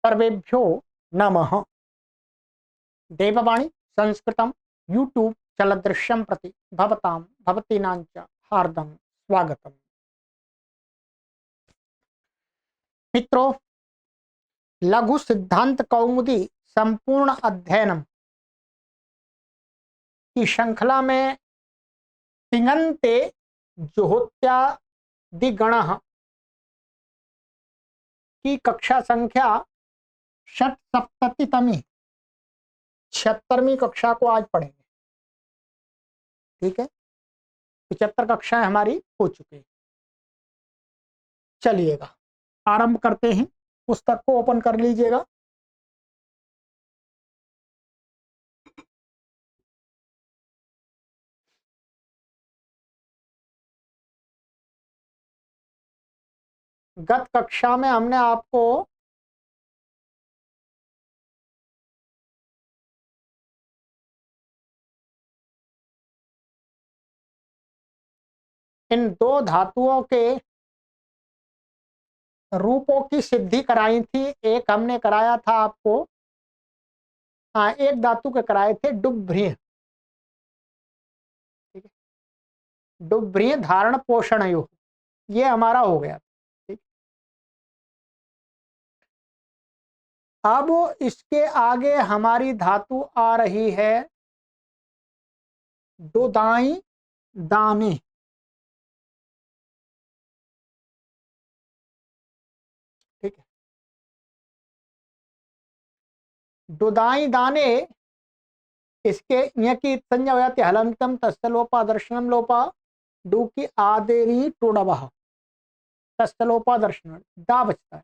सर्वेभ्यो नमः। देववाणी संस्कृतम यूट्यूब चलदृश्यम प्रति भवतां भवतीनां च हार्दं स्वागतम्। मित्रों, लघु सिद्धांत कौमुदी संपूर्ण अध्ययनम की श्रृंखला में तिङन्ते जुहोत्यादिगणः की कक्षा संख्या षट्सप्ततितमी 76वीं कक्षा को आज पढ़ेंगे। ठीक है, 75 कक्षाएं हमारी हो चुकी है। चलिएगा आरंभ करते हैं। पुस्तक को ओपन कर लीजिएगा। गत कक्षा में हमने आपको इन दो धातुओं के रूपों की सिद्धि कराई थी। एक हमने कराया था आपको, एक धातु के कराए थे डुभ्रिय। ठीक है, डुभ्रिय धारण पोषण युग, ये हमारा हो गया। ठीक, अब इसके आगे हमारी धातु आ रही है दुदाई दाने। ठीक है, दुदाई दाने, इसके यहाँ की संज्ञा हो जाती है हलंतम तस्य लोपा दर्शनम लोपा डू की आदेरी टोडबह तस्य लोपा दर्शन दा बचता है।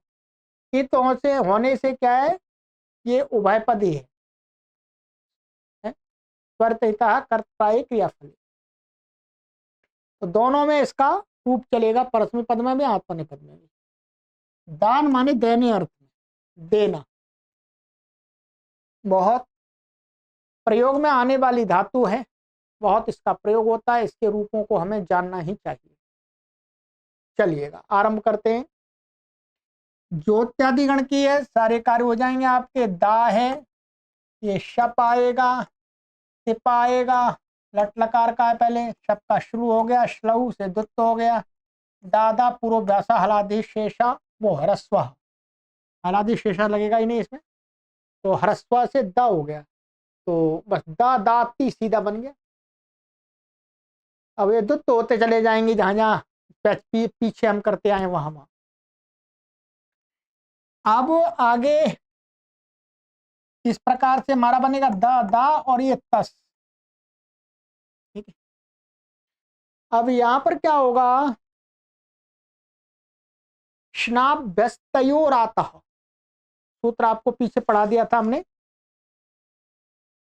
इत से होने से क्या है, ये उभयपदी है, त्वरितः कर्तृ क्रियाफल। तो दोनों में इसका रूप चलेगा, परस्मै पद में भी आत्मनेपद पद में भी। दान माने देने अर्थ में, देना। बहुत प्रयोग में आने वाली धातु है, बहुत इसका प्रयोग होता है। इसके रूपों को हमें जानना ही चाहिए। चलिएगा आरंभ करते हैं। ज्योत्यादिगण की है, सारे कार्य हो जाएंगे आपके। दा है, ये शप आएगा, तिप आएगा, लट लकार का है पहले, शप का शुरू हो गया, श्लऊ से दुत्त हो गया, दादा पूर्व व्यासा हलादि शेषा, वो ह्रस्व, हलादि शेषा लगेगा ही नहीं इसमें, तो ह्रस्व से द हो गया, तो बस दा दाती सीधा बन गया। अब ये दुत्त होते चले जाएंगे, जहां जहां पीछे हम करते आए वहां वहां। अब आगे इस प्रकार से हमारा बनेगा द दा और ये तस। ठीक है, अब यहां पर क्या होगा, श्नाभ्यस्तयोरातः, सूत्र आपको पीछे पढ़ा दिया था हमने।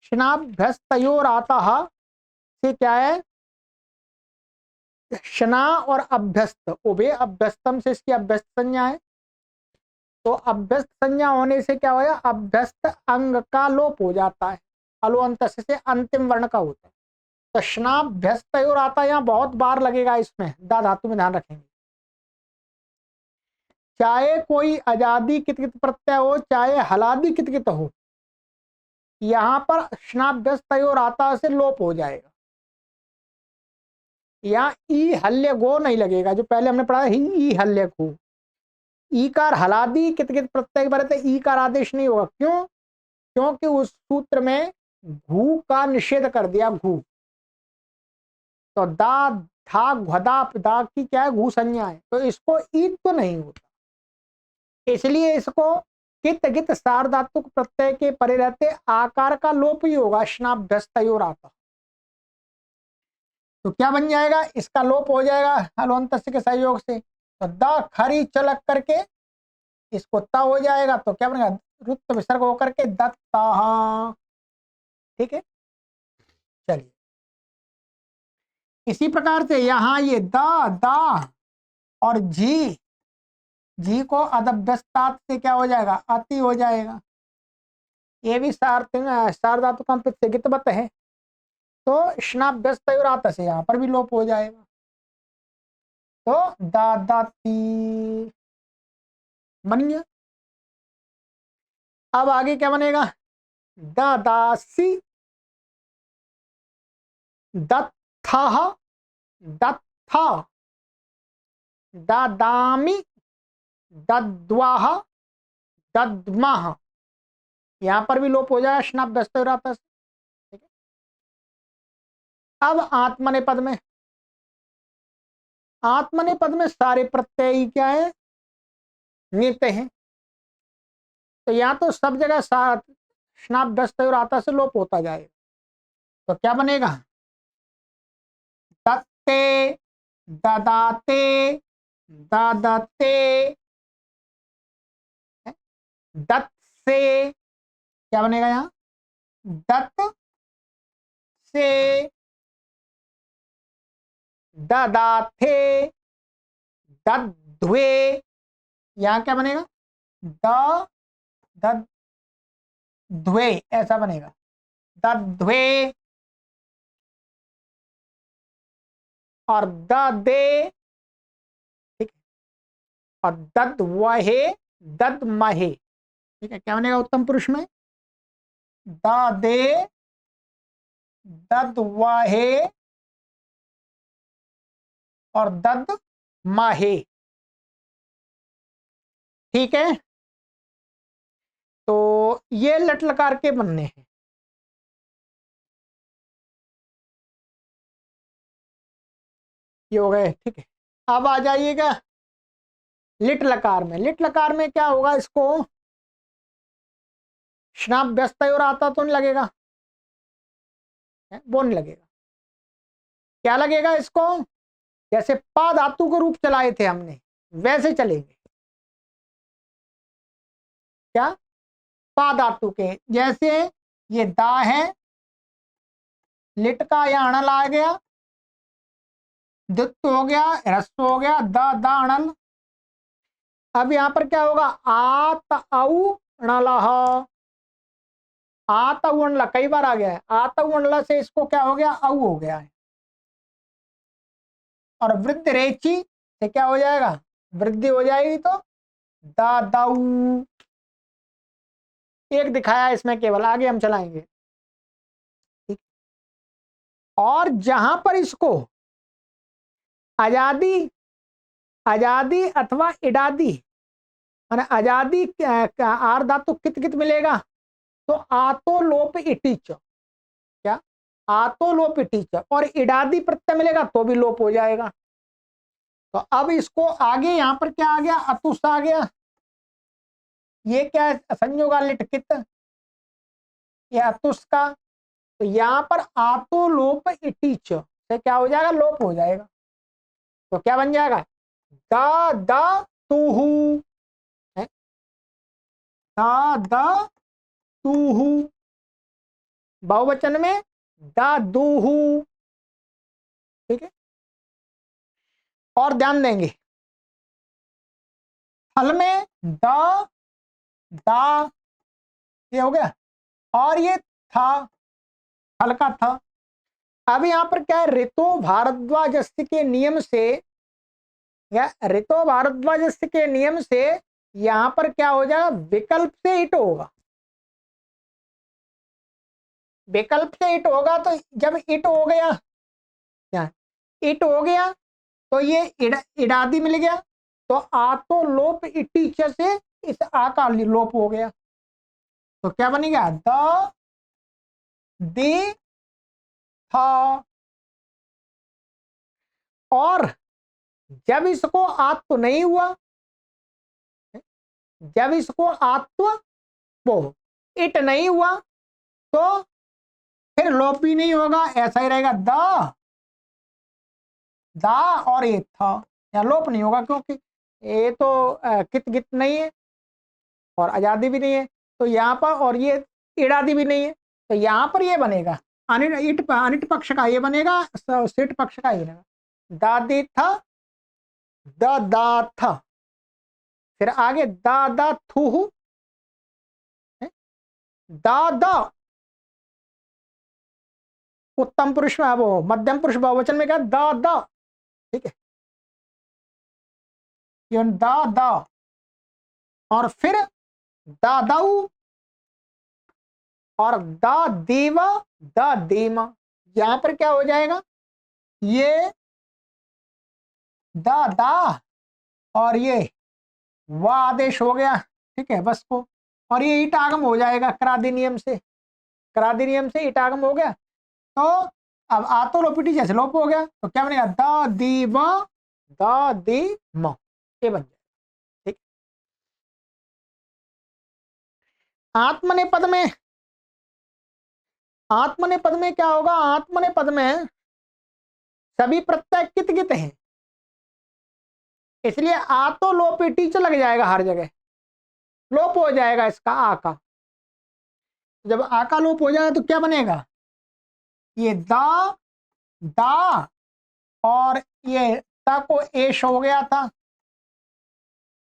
श्नाभ्यस्तयोरातः से क्या है, शना और अभ्यस्त, उभे अभ्यस्तम से इसकी अभ्यस्त संज्ञा है। तो अभ्यस्त संज्ञा होने से क्या होगा, अभ्यस्त अंग का लोप हो जाता है, अलोअंत से अंतिम वर्ण का होता है। तो श्नाभ्यस्त और आता यहाँ बहुत बार लगेगा, इसमें दा धातु में ध्यान रखेंगे। चाहे कोई अजादि कितकित प्रत्यय हो, चाहे हलादि कितकित हो, यहाँ पर श्नाभ्यस्त और आता से लोप हो जाएगा। यहाँ ई हल्य गो नहीं लगेगा, जो पहले हमने पढ़ा ई हल्य गो। ईकार हलादि कितकित प्रत्यय पर ईकार आदेश नहीं होगा। क्यों? क्योंकि उस सूत्र में घू का निषेध कर दिया, घू। तो दा था घदा दा की क्या है, घू संज्ञा है, तो इसको ईद तो नहीं होता, इसलिए इसको कित गित सार्वधातुक प्रत्यय के परे रहते आकार का लोप ही होगा, श्नाभ्यस्तयोर आता। तो क्या बन जाएगा, इसका लोप हो जाएगा हलवंत के सहयोग से। तो दा खरी चलक करके इसको ता हो जाएगा, तो क्या बनेगा, रुत विसर्ग होकर के दत्ता। ठीक है, चलिए इसी प्रकार से यहाँ ये दा दा और जी, जी को अदभ्यस्तात से क्या हो जाएगा, अति हो जाएगा। ये भी सार्वधातु कंपित से गितवत है, तो श्नाभ्यस्त से यहाँ पर भी लोप हो जाएगा। तो दा दाती बन गया। अब आगे क्या बनेगा? ददासी, दत्थः, दत्थ, ददामि, दद्वाह, दद्मः। यहां पर भी लोप हो जाएगा स्नाप दस्तुराता से। ठीक है। अब आत्मनेपद में, आत्मनेपद में सारे प्रत्यय क्या है? नित्य हैं। तो यहाँ तो सब जगह स्नाप दस्तुराता से लोप होता जाएगा। तो क्या बनेगा? दत्ते, ददाते, ददते, दत्त से, क्या बनेगा यहाँ? दत्त से, ददाथे, दद्ध्वे। यहाँ क्या बनेगा? दद्ध्वे, ऐसा बनेगा, दद्ध्वे। और ददे, ठीक है। और दद्वहे, दद्महे। ठीक है, क्या बनेगा उत्तम पुरुष में? ददे, दद्वहे और दद्महे। ठीक है। तो ये लट लकार के बनने हैं। ये हो गए। ठीक है। अब आ जाइएगा लिट लकार में। लिट लकार में क्या होगा? इसको श्नाप व्यस्त और आता तो नहीं लगेगा, वो नहीं लगेगा। क्या लगेगा इसको? जैसे पा धातु के रूप चलाए थे हमने, वैसे चलेंगे। क्या? पा धातु के जैसे ये दा है, लिट का या अणल आ गया, दुत्त हो गया, ह्रस्व हो गया, दा अणल। अब यहां पर क्या होगा? आत औ अणलः, आत औ अणल कई बार आ गया है। आत औ अणल से इसको क्या हो गया? औ हो गया है। और वृद्ध रेची से क्या हो जाएगा? वृद्धि हो जाएगी, तो दादाऊ। एक दिखाया इसमें केवल, आगे हम चलाएंगे। ठीक। और जहां पर इसको आजादी, आजादी अथवा इडादी, माने आजादी आर धातु कित कित मिलेगा? तो आतो लोप इटिच। क्या? आतो लोप इटिच। और इडादी प्रत्यय मिलेगा तो भी लोप हो जाएगा। तो अब इसको आगे यहां पर क्या आ गया? अतुस आ गया। ये क्या है? संयोगा लिटकित, ये अतुस का। तो यहां पर आतो लोप इटिच से क्या हो जाएगा? लोप हो जाएगा। तो क्या बन जाएगा? दा दा तुहु, दा दा तुहु। बहुवचन में दा दूहु। ठीक है। और ध्यान देंगे, फल में द, दा, ये हो गया। और ये था, फल का था। अब यहां पर क्या है? ऋतो भारद्वाजस्य के नियम से, या ऋतो भारद्वाजस्य के नियम से यहां पर क्या हो जाएगा? विकल्प से इट होगा। विकल्प से इट होगा। तो जब इट हो गया, क्या इट हो गया, तो ये इडादी मिल गया। तो आ तो लोप इटीच से इस आ का लोप हो गया। तो क्या बनेगा? द, दे, था। और जब इसको आत्व नहीं हुआ, जब इसको आत्व वो इट नहीं हुआ, तो फिर लोप भी नहीं होगा, ऐसा ही रहेगा द, दा और ये था। या लोप नहीं होगा, क्योंकि ये तो कित गित नहीं है और आजादी भी नहीं है। तो यहाँ पर, और ये इड़ादी भी नहीं है, तो यहाँ पर ये बनेगा अनिट पक्ष का ये बनेगा, सिट पक्ष का ये बनेगा। दादी था, द दा था। फिर आगे दा दा थू, दा दा उत्तम पुरुष में, वो मध्यम पुरुष बहुवचन में क्या? दा दा। ठीक है, दा दा। और फिर दादाऊ और द देव द देम, यहां पर क्या हो जाएगा, ये द दा और ये व आदेश हो गया, ठीक है बस को, और ये ईटागम हो जाएगा करादिनियम से, करादिनियम से ईटागम हो गया। तो अब आतो लोपिटी जैसे लोप हो गया, तो क्या बनेगा, द दी व द दी म, ये बन जाएगा। ठीक, आत्मने पद में, आत्मने पद में क्या होगा, आत्मने पद में सभी प्रत्यय कित कित हैं, इसलिए आतो लोपिटी च लग जाएगा, हर जगह लोप हो जाएगा इसका आ का। जब आ का लोप हो जाएगा तो क्या बनेगा, ये दा और ये ता को एश हो गया था,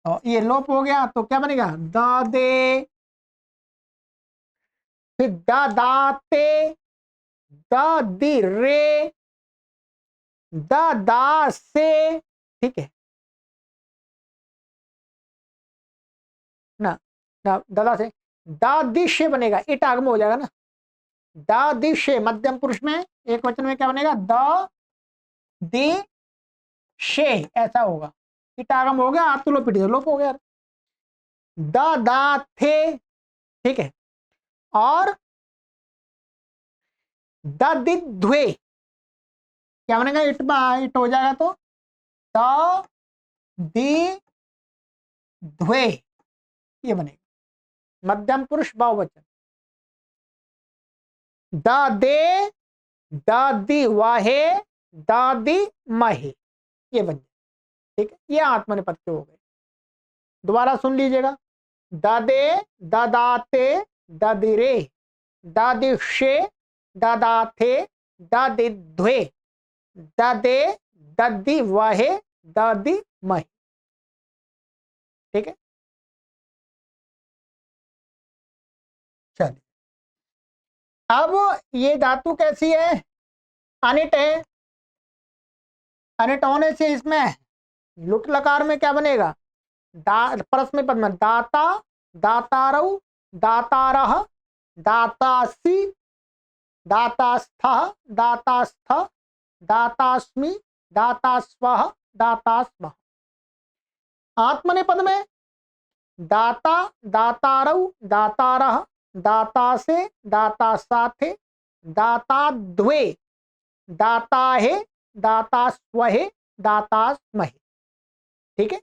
और ये लोप हो गया, तो क्या बनेगा, द दे, फिर द दाते, द दी रे, द दा से, ठीक है ना, दादा से दा दिशे बनेगा, इट आगम हो जाएगा ना, दा दिशे मध्यम पुरुष में एक वचन में क्या बनेगा, द दे शे, ऐसा होगा, इट आगम हो गया, आतुलो पिटी लोप हो गया, द दा थे, ठीक है, और द दि ध्वे क्या बनेगा, इट हो जाएगा, तो द दि ध्वे ये बनेगा मध्यम पुरुष बहुवचन, द दे द दि वाहे द दि महे, ये बन जाए, ठीक है, ये आत्मनेपद के हो गए। दोबारा सुन लीजिएगा, ददे ददाते ददिरे ददिशे ददाथे ददिध्वे ददे ददि वहे ददि महे, ठीक है। चलिए, अब ये धातु कैसी है, अनिट है, अनिट होने से इसमें लुट लकार में क्या बनेगा, परस्मै पद में दाता दातारौ दातारः दातासि दातास्थः दातास्थ दातास्मि दातास्वः दातास्मः। आत्मने पद में दाता दातारौ दातारः दातासे दातासाथे दाताद्वे दाताहे दातास्वहे दातास्महे, ठीक है।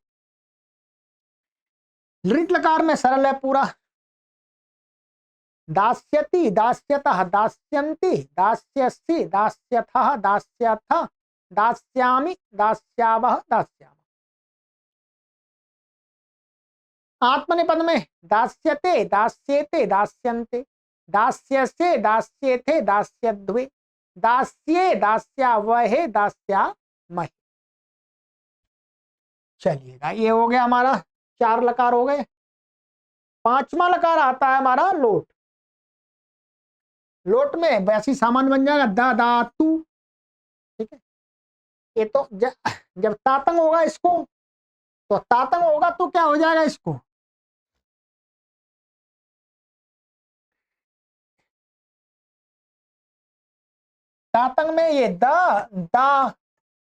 लृट लकार में सरल है पूरा, दास्यति दास्यतः दास्यन्ति दास्यसि दास्यथः दास्यथ दास्यामि दास्यावः दास्यामः। आत्मनेपद में दास्यते दास्येते दास्यन्ते दास्यसे दास्येथे दास्यद्वे दास्ये दास्यावहे दास्यामहे। चलिएगा, ये हो गया हमारा, 4 लकार हो गए। 5वां लकार आता है हमारा लोट। लोट में वैसी सामान्य बन जाएगा दा दातु, ठीक है। ये तो जब तातंग होगा इसको, तो तातंग होगा तो क्या हो जाएगा इसको, तातंग में ये द दा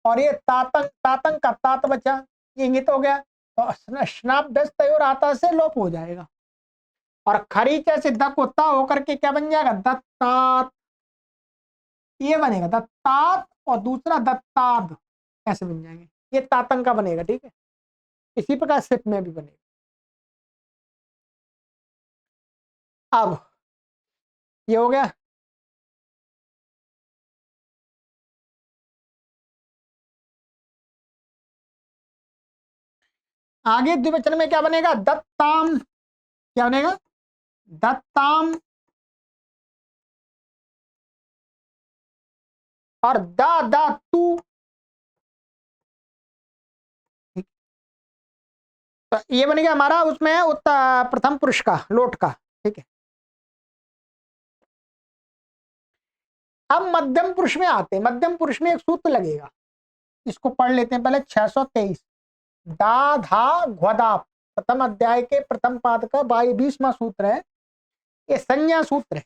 और ये तातंग, तातंग का तात बचा, ये इंगित हो गया, तो स्नाप दस तयोर आता से लोप हो जाएगा, और खरीचा से द को ता होकर के क्या बन जाएगा, दत्तात, ये बनेगा दत्तात, और दूसरा दत्ताद, ऐसे बन जाएंगे, ये तातंग का बनेगा, ठीक है। इसी प्रकार सिप में भी बनेगा। अब ये हो गया, आगे द्विवचन में क्या बनेगा, दत्ताम, क्या बनेगा, दत्ताम, और दा दा तू, तो ये बनेगा हमारा उसमें प्रथम पुरुष का लोट का, ठीक है। अब मध्यम पुरुष में आते हैं, मध्यम पुरुष में एक सूत्र लगेगा, इसको पढ़ लेते हैं पहले। 623 दा धा घ्वदा, प्रथम अध्याय के प्रथम पाद का 22वां सूत्र है, ये संज्ञा सूत्र है,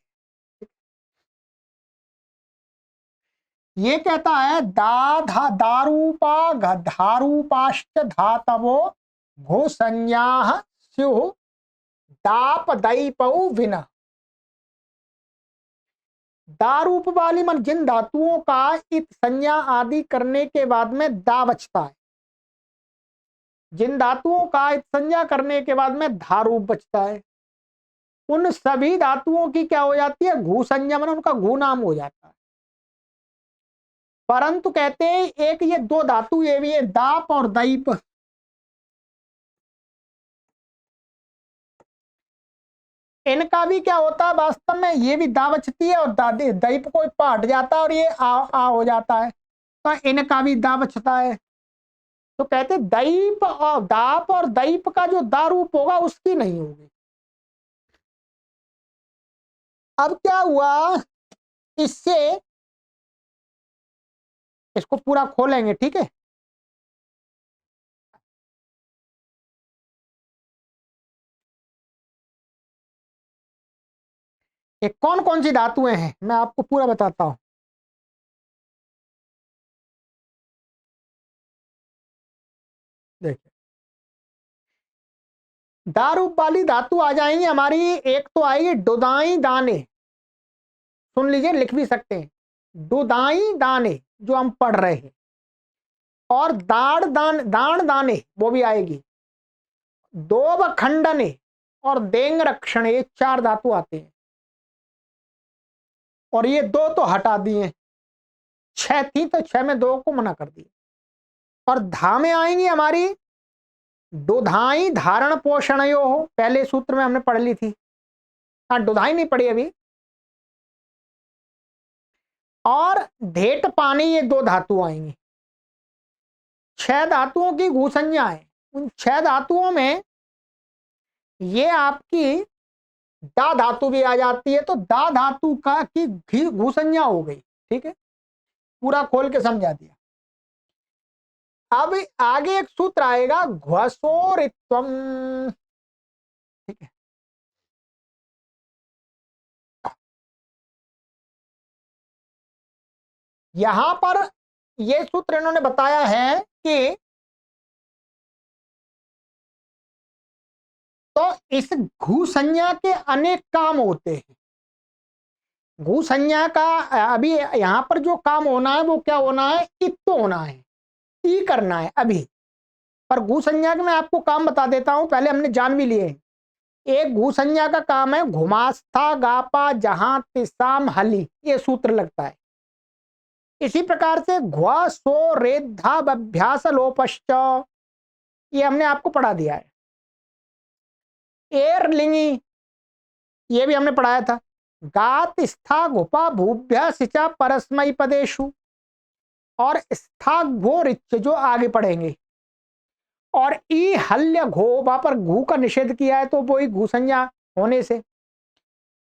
ये कहता है दा धा दारूपा धारूपाश्च धातवो घोसंज्ञाः स्युः दाप दईपौ विना। दारूप वाली मन जिन धातुओं का इत संज्ञा आदि करने के बाद में दा बचता है, जिन धातुओं का इत संज्ञा करने के बाद में धारूप बचता है, उन सभी धातुओं की क्या हो जाती है, घू संज्ञा, मन उनका घू नाम हो जाता है। परंतु कहते हैं एक ये दो धातु ये भी है दाप और दईप, इनका भी क्या होता है वास्तव में, ये भी दा बचती है और दईप को पाट जाता है और ये आ हो जाता है, तो इनका भी दा बचता है। तो कहते दईप और दाप और दईप का जो दा रूप होगा उसकी नहीं होगी। अब क्या हुआ, इससे इसको पूरा खोलेंगे, ठीक है। ये कौन कौन सी धातुएं हैं मैं आपको पूरा बताता हूं। देखिए दारूप वाली धातु आ जाएंगी हमारी, एक तो आएगी डुदाई दाने, सुन लीजिए लिख भी सकते हैं, डुदाई दाने जो हम पढ़ रहे हैं, और दाण दाने वो भी आएगी, दोब खंडने और देंग रक्षण, ये चार धातु आते हैं, और ये दो तो हटा दिए, छह थी तो छह में दो को मना कर दिए। और धा में आएंगी हमारी दुधाई धारण पोषण यो हो, पहले सूत्र में हमने पढ़ ली थी, हाँ दुधाई नहीं पढ़ी अभी। और ढेट पानी, ये दो धातु आएंगी, छह धातुओं की घू संज्ञा है। उन छह धातुओं में ये आपकी दा धातु भी आ जाती है, तो दा धातु का की घू संज्ञा हो गई, ठीक है, पूरा खोल के समझा दिया। अब आगे एक सूत्र आएगा घ्वसोरित्वम, ठीक है। यहां पर यह सूत्र इन्होंने बताया है कि तो इस घू संज्ञा के अनेक काम होते हैं। घू संज्ञा का अभी यहां पर जो काम होना है वो क्या होना है, इत्तो होना है, ई करना है अभी। पर घू संज्ञा के मैं आपको काम बता देता हूं, पहले हमने जान भी लिए। एक घू संज्ञा का काम है घुमास्था गापा जहां तिसाम हली, ये सूत्र लगता है। इसी प्रकार से घ्वा सो रेधा अभ्यास लोपश्च, ये हमने आपको पढ़ा दिया है। एर लिंगी, ये भी हमने पढ़ाया था। गात स्था घुपा भूभ्य सिचा परस्मई पदेशु, और स्था घो रिच जो आगे पढ़ेंगे। और ई हल्य घो, वहां पर घू का निषेध किया है तो वो ही घू संज्ञा होने से,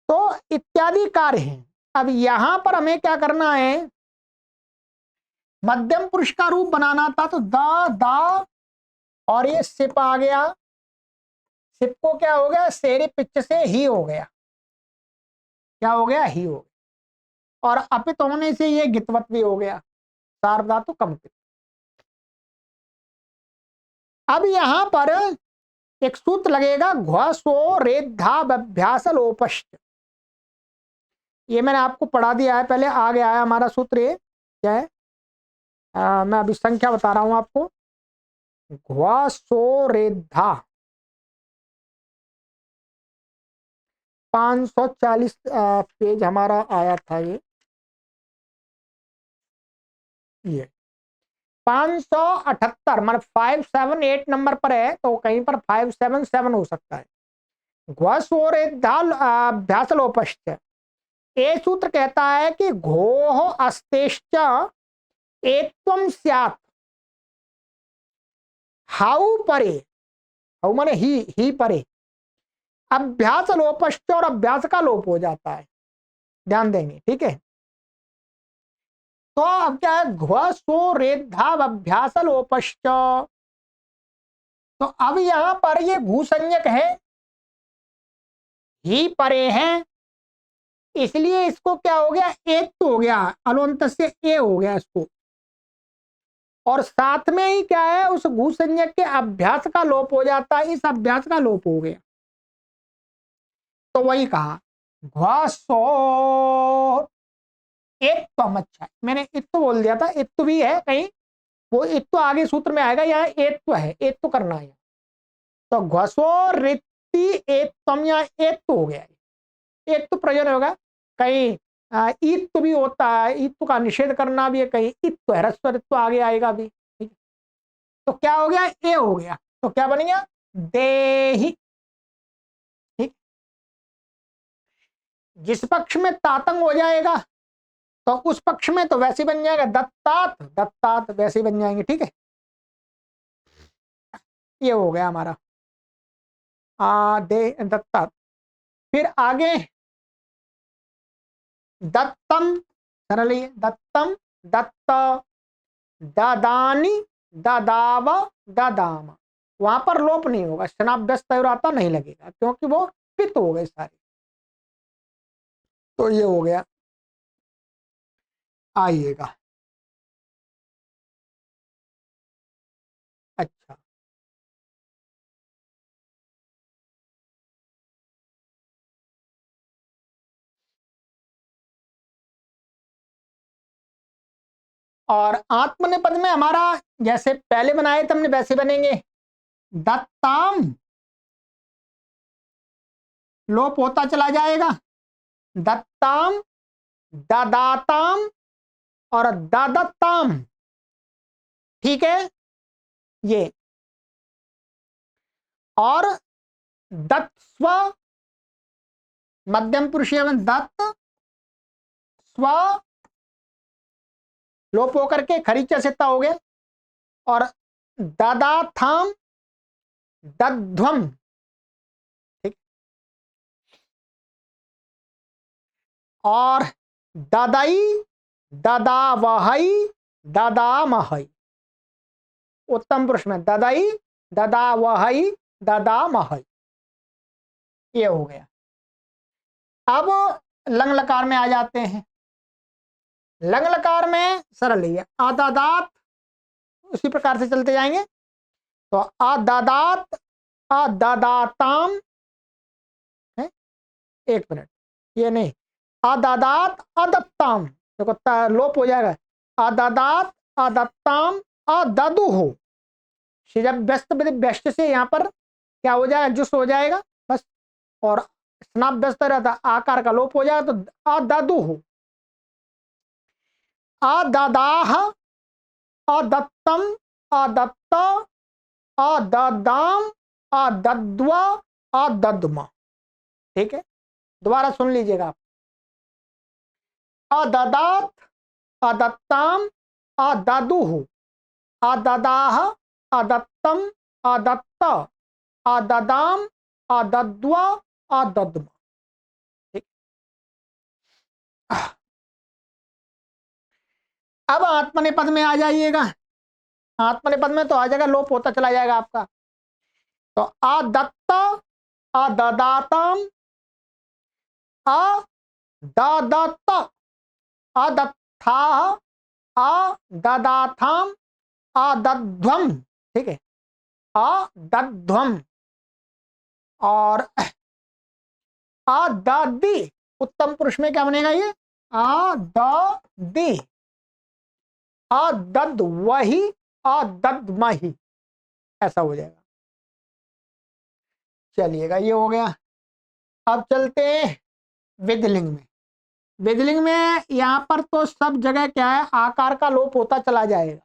तो इत्यादि कार्य हैं। अब यहां पर हमें क्या करना है, मध्यम पुरुष का रूप बनाना था, तो दा दा और ये सिप आ गया, सिप को क्या हो गया, शेरे पिच से ही हो गया, क्या हो गया, ही हो गया। और अपित होने से ये गितवत भी हो गया, सार्वधा तो कम। अब यहां पर एक सूत्र लगेगा घ्वसो रेधाभ्यास लोपश्च, ये मैंने आपको पढ़ा दिया है पहले, आ गया है हमारा सूत्र। ये क्या है, मैं अभी संख्या बता रहा हूं आपको। घ्वसो रेधा 540 पेज हमारा आया था, ये 578 मतलब 578 नंबर पर है, तो कहीं पर 577 हो सकता है। घ्वसोरेधाभ्यास लोपश्च, ये सूत्र कहता है कि घोह अस्तेश्च एत्वम स्यात्, हाउ परे, हाउ माने ही परे, अभ्यास लोपश्च, और अभ्यास का लोप हो जाता है, ध्यान देंगे, ठीक है। तो अब क्या है, घ्वसोरेधाभ्यास लोपश्च, तो अब यहां पर ये भूसंज्ञक है, ही परे हैं, इसलिए इसको क्या हो गया, एक तो हो गया, अलवंत से ए हो गया इसको, और साथ में ही क्या है, उस घू संज्ञक के अभ्यास का लोप हो जाता है, इस अभ्यास का लोप हो गया। तो वही कहा घ्वासो, एक तो हम, अच्छा मैंने इत तो बोल दिया था, इत भी है कहीं, वो इत तो आगे सूत्र में आएगा, यहाँ एक तो है, एक तो करना है। तो घ्वसो रित्ति एक तम, या एक तो हो गया, एक तो प्रयोजन होगा, कहीं ईत भी होता है, ईत का निषेध करना भी है, कहीं इत तो है, रस्वरित्व आगे आएगा भी, ठीक। तो क्या हो गया, ए हो गया, तो क्या बन गया, देहि, ठीक। जिस पक्ष में तातंग हो जाएगा तो उस पक्ष में तो वैसे बन जाएगा दत्तात, दत्तात वैसे बन जाएंगे, ठीक है। ये हो गया हमारा दे दत्तात। फिर आगे दत्तम, सरल ही है, दत्तम, दत्त, ददानी, ददाव, ददाम, वहां पर लोप नहीं होगा, स्नाभ्यस्त आता नहीं लगेगा, क्योंकि वो पित हो गए सारे। तो ये हो गया, आइएगा, अच्छा और आत्मनेपद में हमारा जैसे पहले बनाए थे हमने वैसे बनेंगे, दत्ताम लोप होता चला जाएगा, दत्ताम, ददाताम और ददत्ताम, ठीक है ये। और दत्स्व, मध्यम पुरुष दत्त स्व, लोप होकर के खरीचा सित्ता हो गया, और ददाथाम, दध्वम, ठीक। और ददई, ददावहई, ददामहई, उत्तम पुरुष में ददई, ददावहई, ददामहई, ये हो गया। अब लंग लकार में आ जाते हैं। लंग लकार में सरल ही है, आदादात, उसी प्रकार से चलते जाएंगे। तो आदादात, आदादाताम, एक मिनट, ये नहीं, आदादात अदत्ताम, देखो लोप हो जाएगा, आदादात अदत्ताम अददुहु, जब व्यस्त व्यस्त से यहाँ पर क्या हो जाएगा, जुस हो जाएगा बस, और स्नाप व्यस्त रहता, आकार का लोप हो जाएगा, तो अददुहु, अददाह, अदत्तम, अदत्त, अददाम, अदद्वा, अदद्मा, ठीक है। दोबारा सुन लीजिएगा आप, अददात, अदत्ताम, अददुहु, अददाह, अदत्तम, अदत्त, अददाम, अदद्वा, अदद्मा, ठीक। अब आत्मनेपद में आ जाइएगा, आत्मनेपद में तो आ जाएगा, लोप होता चला जाएगा आपका। तो अदत्त, अददाताम, अददत्त, अदत्थाः, अददाथाम, अदध्वम, ठीक है, अदध्वम, और अददि, उत्तम पुरुष में क्या बनेगा ये, अददि, अदद्वहि, अदद्महि, ऐसा हो जाएगा। चलिएगा, ये हो गया। अब चलते हैं विधिलिंग में। विधिलिंग में यहाँ पर तो सब जगह क्या है, आकार का लोप होता चला जाएगा,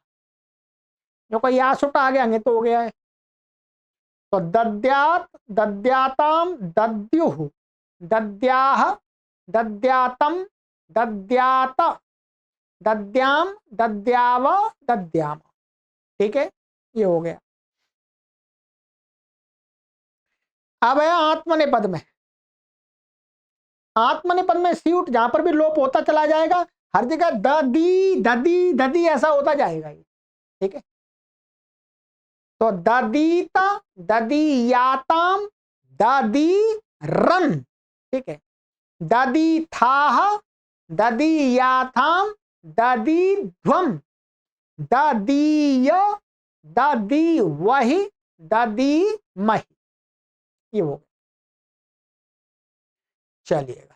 जो कोई या सुट आ गया तो हो गया है। तो दद्यात, दद्याताम, दद्युः, दद्याः, दद्यातम, दद्यात, दद्याम, दद्याव, दद्याम, ठीक है, ये हो गया। अब है आत्मनेपद में। आत्मनेपद में सीउट जहां पर भी लोप होता चला जाएगा, हर जगह ददी ददी ददी ऐसा होता जाएगा ये, ठीक है। तो ददीता, ददीयाताम, ददी रन, ठीक है। ददी थाह, ददी याथाम, ददी ध्वम, ददीय, ददी वही, ददी मही। ये हो गया। चलिएगा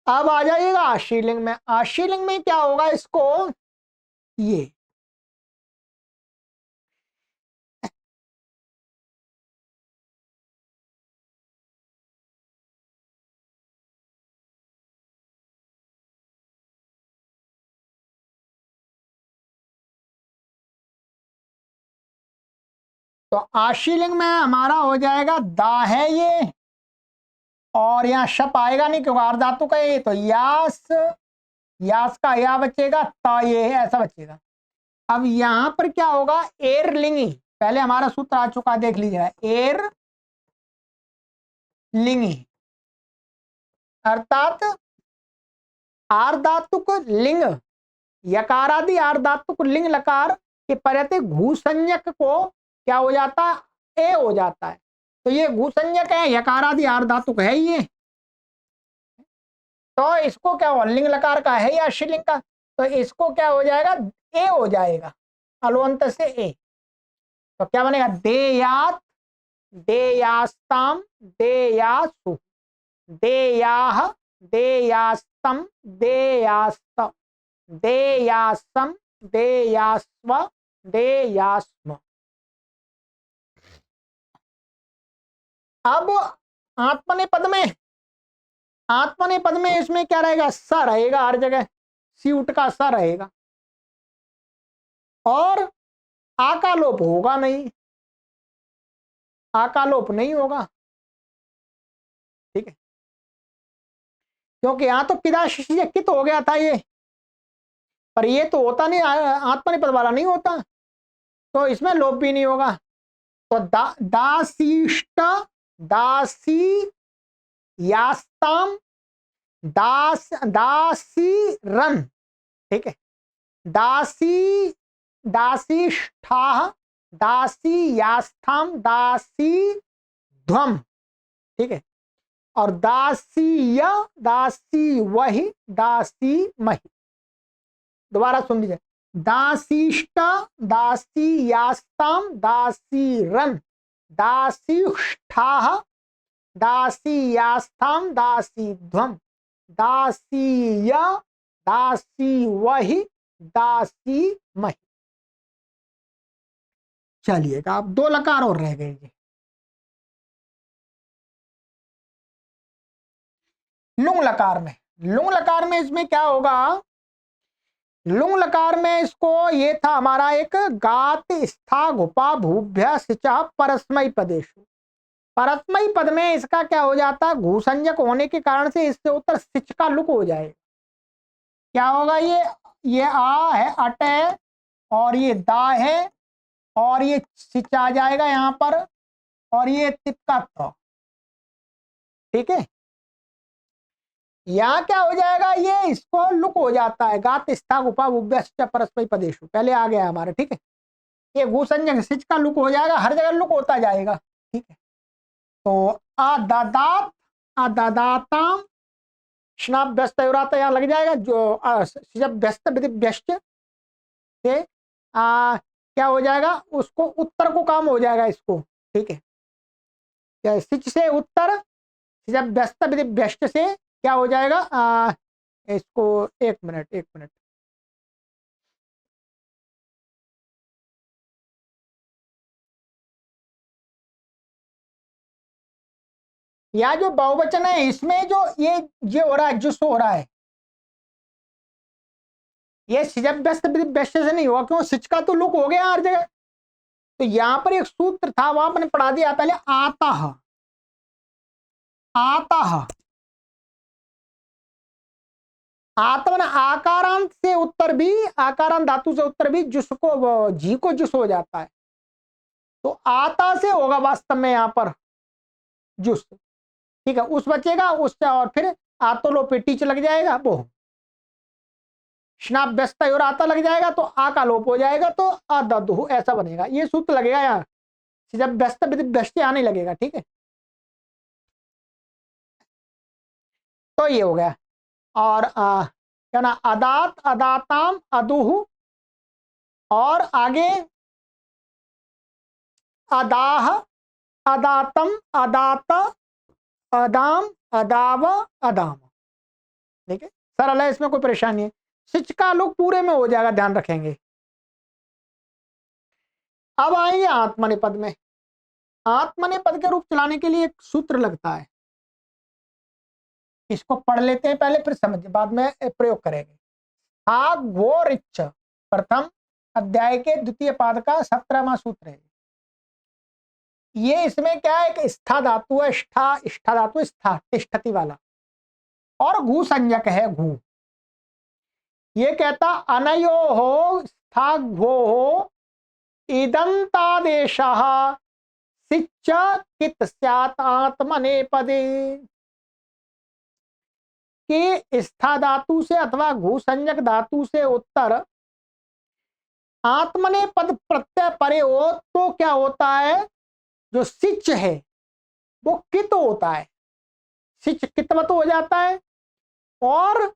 अब आ जाइएगा आशीलिंग में। आशीलिंग में क्या होगा, इसको ये तो आशीलिंग में हमारा हो जाएगा दा है ये, और यहाँ शप आएगा नहीं क्योंकि आर्धातु का ये, तो यास, यास का या बचेगा, ता ये है, ऐसा बचेगा। अब यहां पर क्या होगा, एर लिंगी, पहले हमारा सूत्र आ चुका, देख लीजिएगा, एर लिंगी अर्थात आर्धातुक लिंग, यकारादि आर्धातुक लिंग लकार के प्रति घूसंज्ञक को क्या हो जाता है, ए हो जाता है। तो ये घूसंज्ञक है, यकारादि आर्धातुक है ये, तो इसको क्या हो, लिंग लकार का है या श्रीलिंग का, तो इसको क्या हो जाएगा, ए हो जाएगा, अलवंत से ए। तो क्या बनेगा, देयात, देयास्ताम, देयासु, देयाह, देयास्तम, देयास्त, देयासम, देयास्व, देयास्म। अब आत्मनेपद में, आत्मनेपद में इसमें क्या रहेगा, स रहेगा हर जगह, सीउट का स रहेगा, और आकालोप होगा नहीं, आकालोप नहीं होगा, ठीक है, क्योंकि यहां तो किदाशित हो गया था ये, पर ये तो होता नहीं, आत्मनेपद वाला नहीं होता, तो इसमें लोप भी नहीं होगा। तो दासीष्ट, दासी यास्ताम, दासी रन, ठीक है, दासी, दासीष्ठा, दासी यास्थाम, दासी ध्वम, ठीक है, और दासी या, दासी वही, दासी मही। दोबारा सुन लीजिए, दासीष्ट, दासी यास्ताम, दासी रन, दासीष्ठा, दासी यास्थाम, दासी ध्वम, दासी या, दासी वही, दासी मही। चलिएगा अब दो लकार और रह गए, लुंग लकार में, लुंग लकार में इसमें क्या होगा, लुंग लकार में इसको ये था हमारा एक गात स्था घुपा भूभ्य सिचा परस्मयी पदेशु, परस्मयी पद में इसका क्या हो जाता है, घूसंजक होने के कारण से इससे उत्तर सिच का लुक हो जाएगा। क्या होगा, ये आ है, अट है, और ये दा है, और ये सिच आ जाएगा यहाँ पर, और ये तिप का त, ठीक है, यहाँ क्या हो जाएगा, ये इसको लुक हो जाता है, गात स्था उपा परस्मयी पदेशु, पहले आ गया हमारा, ठीक है, ये घूसंजक सिच का लुक हो जाएगा, हर जगह लुक होता जाएगा, ठीक है। तो अदादात, अदादाताम, स्नाप व्यस्त यहाँ लग जाएगा, जो जब व्यस्त व्यस्त से क्या हो जाएगा, उसको उत्तर को काम हो जाएगा इसको, ठीक है, क्या सिच से उत्तर, जब व्यस्त व्यस्त से क्या हो जाएगा, इसको एक मिनट, एक मिनट, या जो बहुवचन है इसमें जो ये हो रहा है, जुस हो रहा है, ये जब व्यस्त व्यस्त से नहीं हुआ, क्यों, सिच का तो लुक हो गया हर जगह। तो यहां पर एक सूत्र था, वहां मैंने पढ़ा दिया पहले, आता, आता, आत्मन आकारांत से उत्तर भी, आकारांत धातु से उत्तर भी जुस को, जी को जुस हो जाता है, तो आता से होगा वास्तव में यहाँ पर जुस, ठीक है, उस बचेगा उससे, और फिर आतोलो पे टीच लग जाएगा, वो स्नाप व्यस्त और आता लग जाएगा, तो आ का लोप हो जाएगा, तो अदधु ऐसा बनेगा, ये सूत्र लगेगा यार, जब व्यस्त व्यस्त आने लगेगा, ठीक है। तो ये हो गया। और क्या ना, अदात अदाताम अदुहु, और आगे अदाह अदातम अदात अदाम अदाव अदाम। ठीक है, सरल है, इसमें कोई परेशानी है। सिच का लोग पूरे में हो जाएगा, ध्यान रखेंगे। अब आएंगे आत्मनेपद में। आत्मनेपद के रूप चलाने के लिए एक सूत्र लगता है, इसको पढ़ लेते हैं पहले, फिर समझ बाद में प्रयोग करेंगे। वो रिच प्रथम अध्याय के द्वितीय पाद का 17वां सूत्र है। ये इसमें क्या है, एक स्था धातु है, स्था धातु, स्था तिष्ठति वाला, और घू संज्ञक है, घू। ये कहता अनयो हो स्था घो हो इदंतादेश सिच्च कित स्यात् आत्मनेपदे, कि स्था धातु से अथवा घू संज्ञक धातु से उत्तर आत्मनेपद प्रत्यय परे हो तो क्या होता है, जो सिच है वो कित होता है, सिच कितवत हो जाता है। और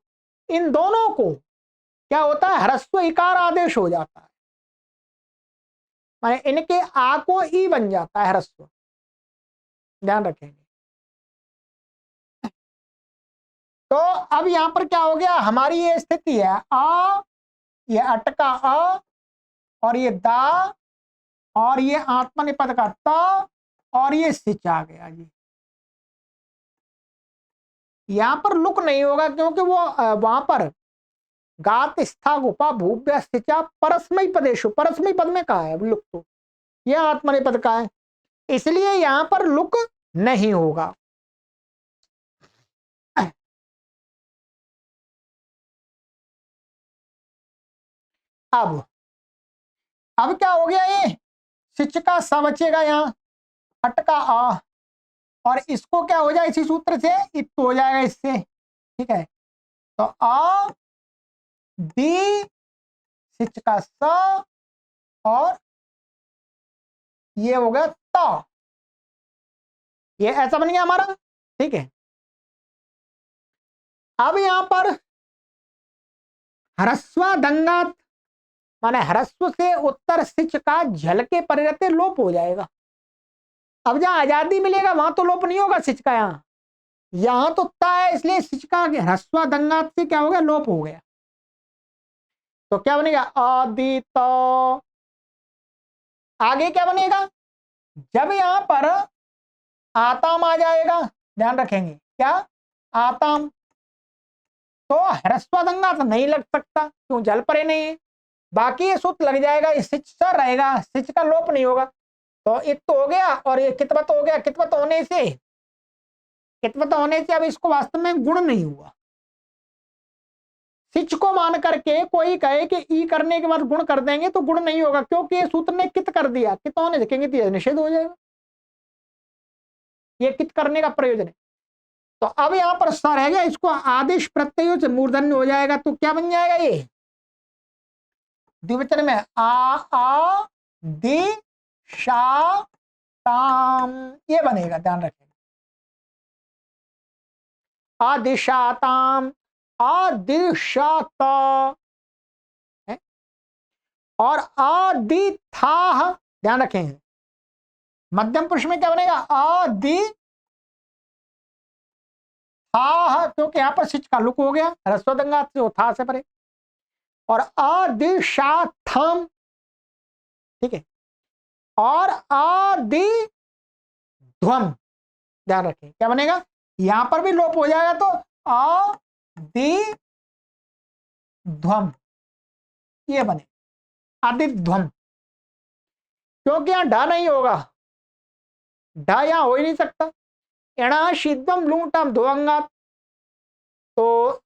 इन दोनों को क्या होता है, ह्रस्व इकार आदेश हो जाता है, माने इनके आ को ई बन जाता है ह्रस्व, ध्यान रखेंगे। तो अब यहां पर क्या हो गया, हमारी ये स्थिति है, आ, ये अटका अ, और ये दा, और ये आत्मनिपद का त, और ये सिच आ गया जी। यहां पर लुक नहीं होगा, क्योंकि वो वहां पर गात स्था गुपा भूव्य सिचा परस्मयी पदेशु, परस्मयी पद में कहा है लुक, तो यह आत्मनिपद का है, इसलिए यहां पर लुक नहीं होगा। अब क्या हो गया, ये सिच का स बचेगा यहाँ, अटका आ, और इसको क्या हो जाए, इसी सूत्र से इत हो जाएगा इससे। ठीक है, तो आ दी सिच का स, और ये हो गया त, ये ऐसा बन गया हमारा। ठीक है, अब यहां पर ह्रस्व दंगात, माने ह्रस्व से उत्तर सिच का झल के परिरते लोप हो जाएगा। अब जहां आजादी मिलेगा वहां तो लोप नहीं होगा सिच का, यहां तो ता है, इसलिए सिच का ह्रस्व दंगात से क्या हो गया, लोप हो गया। तो क्या बनेगा, आदि तो, आगे क्या बनेगा, जब यहां पर आताम आ जाएगा, ध्यान रखेंगे, क्या आताम, तो ह्रस्व दंगात नहीं लग सकता, क्यों, जल परे नहीं है। बाकी ये सूत्र लग जाएगा, सिच सा रहेगा, सिच का लोप नहीं होगा। तो एक तो हो गया, और ये कितवत हो गया, कितवत होने से अब इसको वास्तव में गुण नहीं हुआ। सिच को मान करके कोई कहे कि ई करने के बाद गुण कर देंगे, तो गुण नहीं होगा, क्योंकि ये सूत्र ने कित कर दिया, कित होने देखेंगे तो निषेध हो जाएगा, ये कित करने का प्रयोजन है। तो अब यहां पर स रह गया, इसको आदेश प्रत्ययों से मूर्धन्य हो जाएगा, तो क्या बन जाएगा, ये द्विवचन में आ दि शा ताम, ये बनेगा, ध्यान रखें, आदिशाताम, आदिशात, और आदिथा, ध्यान रखें, मध्यम पुरुष में क्या बनेगा, आदि था, क्योंकि यहां पर सिच का लुक हो गया, ह्रस्व दंगात से था से परे, और आदिशाथम। ठीक है, और आदि ध्वम, ध्यान रखें, क्या बनेगा, यहां पर भी लोप हो जाएगा, तो आदि ध्वम, ये बने आदिध्वम, क्योंकि यहां ढा नहीं होगा, ढा यहां हो ही नहीं सकता, एणा शीद्वम लूंगटाम धोअंगात, तो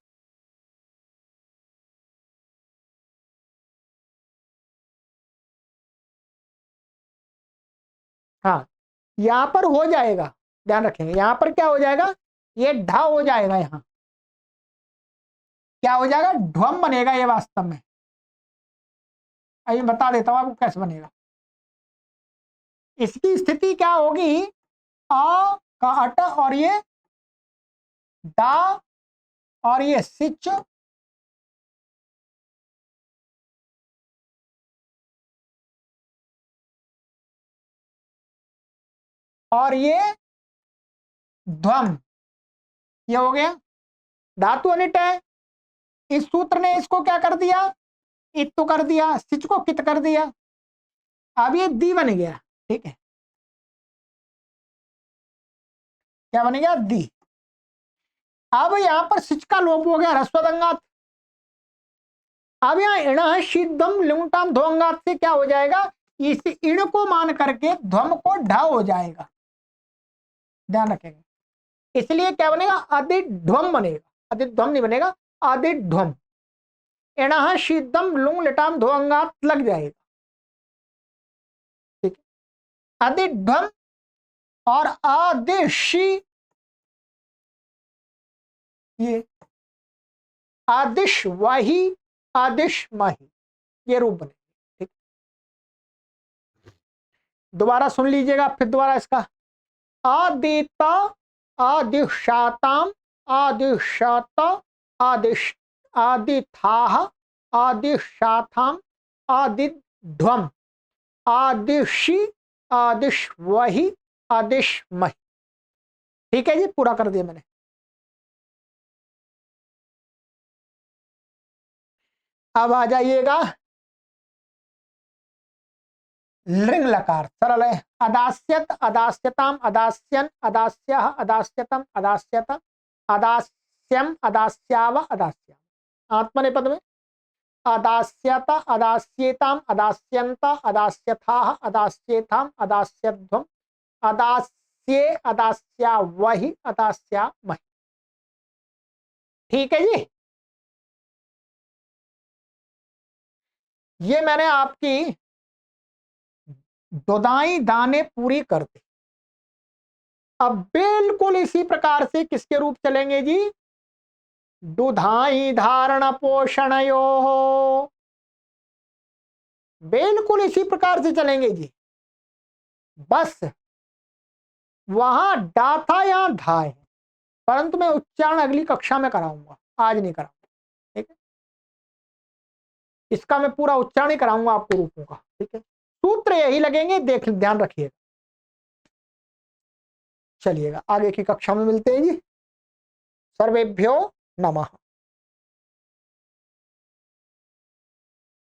हाँ, यहां पर हो जाएगा, ध्यान रखेंगे, यहां पर क्या हो जाएगा, ये ढा हो जाएगा, यहां क्या हो जाएगा, ध्वम बनेगा ये वास्तव में। आइए बता देता हूं आपको कैसे बनेगा। इसकी स्थिति क्या होगी, आ का अट, और ये दा और ये सिच, और ये ध्वम। ये हो गया धातु अनिट है। इस सूत्र ने इसको क्या कर दिया, इत तो कर दिया, सिच को कित कर दिया। अब ये दी बन गया। ठीक है, क्या बनेगा, दी। अब यहां पर सिच का लोप हो गया, ह्रस्वदंगात। अब यहाँ इण शीदम लिंगटाम ध्वंगात से क्या हो जाएगा, इस इण को मान करके ध्वम को ढ हो जाएगा, ध्यान रखेंगे। इसलिए क्या बनेगा, अधिध्वम बनेगा, अधिध्वम नहीं बनेगा, अधिध्वम। इण शीदम लुंग लिटाम ध्वंगात लग जाएगा। ठीक है, अधिध्वम और आदिशी, ये आदिश वाही, आदिश माही, ये रूप बने। ठीक, दोबारा सुन लीजिएगा, फिर दोबारा इसका। आदिता, आदिशाताम, आदिशात, आदिश, आदिथाह, आदिशाथाम, आदिध्वम, आदिशी, आदिशवही, आदिशमहि। ठीक है जी, पूरा कर दिया मैंने। अब आ जाइएगा लिंग लकार, सरल है। अदास्यत, अदास्यताम, अदास्यन, अदास्यः, अदास्यतम, अदास्यत, अदास्यम, अदास्याव, अदास्याम। आत्मनेपद में अदास्यत, अदास्येताम, अदास्यंत, अदास्यथाः, अदास्येथाम, अदास्यध्वम, अदास्ये, अदास्या वही, अदास्या मही। ठीक है जी, ये मैंने आपकी दोदाई दाने पूरी कर दी। अब बिल्कुल इसी प्रकार से किसके रूप चलेंगे जी, दुधाई धारण पोषण यो, बिल्कुल इसी प्रकार से चलेंगे जी। बस वहां डा था, यहां धा है, परंतु मैं उच्चारण अगली कक्षा में कराऊंगा, आज नहीं कराऊंगा। ठीक है, इसका मैं पूरा उच्चारण ही कराऊंगा आपको रूपों का। ठीक है, सूत्र यही लगेंगे, देख ध्यान रखिएगा। चलिएगा, आगे की कक्षा में मिलते हैं जी। सर्वेभ्यो नमः।